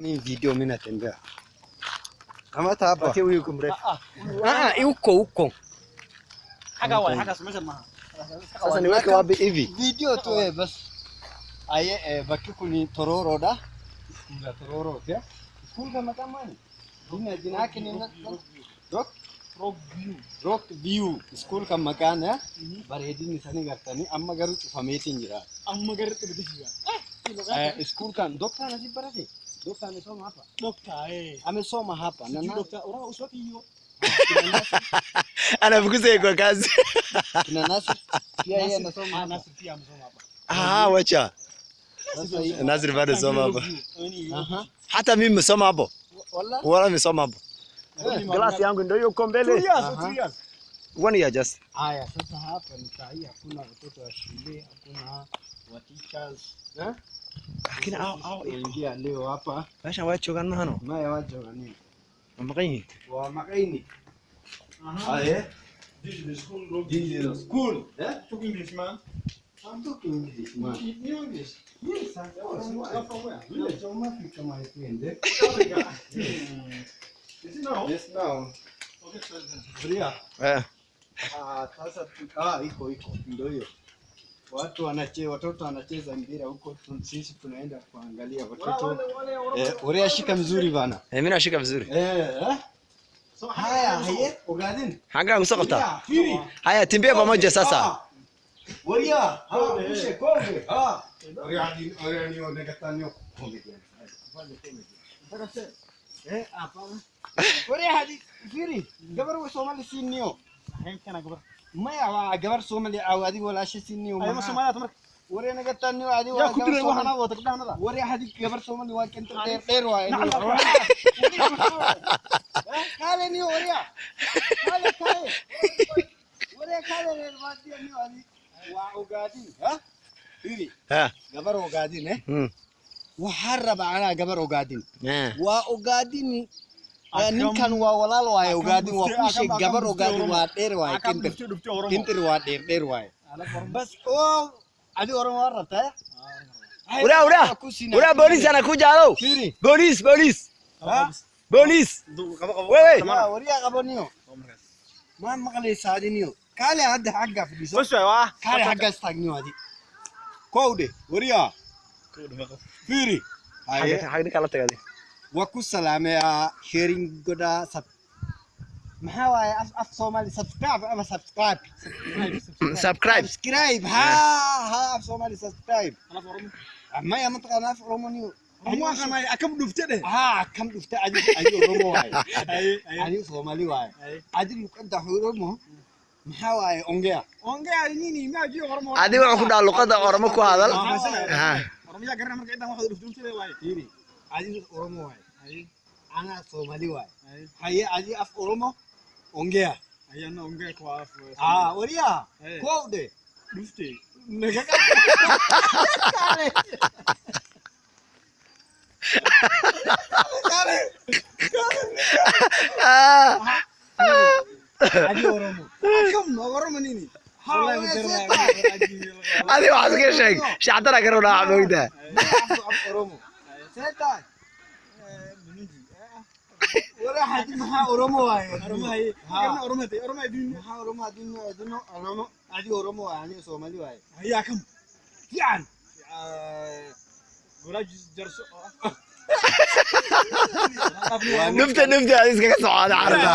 Min video mina tembea. Kamata hapa. Patie huyu kumrefu. Huko. Haka sumesha maha. Sasa niweke wapi hivi? Video tu bas. Aye bakki kuni Tororoda. Skula Tororo ya. Skul ka makamani. Jina yake ni Rock View. Skul ka makan ya. Bareedini sani gartani amma garu cufameti jira. Amma garuu bidisiya. Skul kan dokta nasi barate. Dokta amesoma hapa. Dokta Amesoma hapa. na dokta ora uswati hiyo. Anafukuza kwa kazi. Kina Nasir pia yeye anasoma hapa. Nasir pia amesoma hapa. Wacha. Sasa hii Nasir bado soma hapa. aha. Hata mimi nimesoma hapo. Wallahi. Wala nimesoma hapo. Class yangu ndio hiyo uko mbele. 2 years. 1 year just. Haya sasa hapa ni sahihi, hakuna watoto wa shule, hakuna wa teachers. Lakini au Ingia leo hapa. Basha wacho kana hano. Maya wacho gani? Mamakai. Wa makaini. Haya. This is the school room. This is the school. Talk English, man. I'm talking English, man. You know English? Yes, I You're from where? I'm from Africa, my friend. Africa. Is it now? Yes, now. Okay, so then. Bria. Sasa iko ndio hiyo. Watoto wanacheza mpira huko, sisi tunaenda kuangalia watoto. Urea shika mzuri bana. Mimi nashika vizuri. So haya, ugadini. Hanga msokota. Haya timbia pamoja sasa. Urea, ushe kombe. Urea ni onekatani kombe. Hapana. Urea hadi firi. Gabar Somali sinio. Kana gabar. Maya waa gabar Somali awadi wala shinio. Ay Soomaaliya tamar. Urea nagatani adi Ya ku diray waxana wada qadhanada. Urea hadi gabar Somali waa kenta dheer waa. Kale ni Urea. Kale. Urea kale reer waadi ni adi. Waa ogaadin. Firi. Gabar ogaadin waxaan rabaa anaa gabar ogaadin. Waa ogaadin ninkan waa walaal waaye ogaadin waa ku sheeg gabar ogaadin waa dheer waaye kintir waa dheer waaye bas oo adi oran waa rabtaa Ura polisi anakuja halo. Polisi. Polisi. Wewe. wariya qabaniyo ma maqlaysaa adiniyo kale hadda xagga fadhiso Bas waa. kale xagga istaagniyo adi kowde wariya firi Haydin kala tagadi. waku salaamaya sharing goda maxaa waaye af Soomaali subscribe ama subscribe af Soomaali subscribe amma ya mataqaan af Oromo Amma kana akam dhufte de. kam dhufte adi Oromo waaye adi Soomaali waaye adi luqada Oromo maxaa waaye ongea Ongea nini ma jiyo Oromo. Adi wuxuu ku dhaa luqada Oromo ku hadal. Oromo ya garan markay intaan wax dhufte waaye. Yiri adi Oromo waaye ana Soomaali waaye haye adi af Oromo ongea Ayana ongea kwa afu. wariya kowde Dhufte. adi Oromo Kam Oromo nini? Adi waxaad ka sheeg. Shactara garow dhac moogda. Oromo seetaan wara hadi maxaa Oromo waaye Oromo adin. maxaa Oromo adino adi Oromo waaye ani Soomaali waaye Haya kam. fiican Goraj jarso. Nufta iskaga socda carada.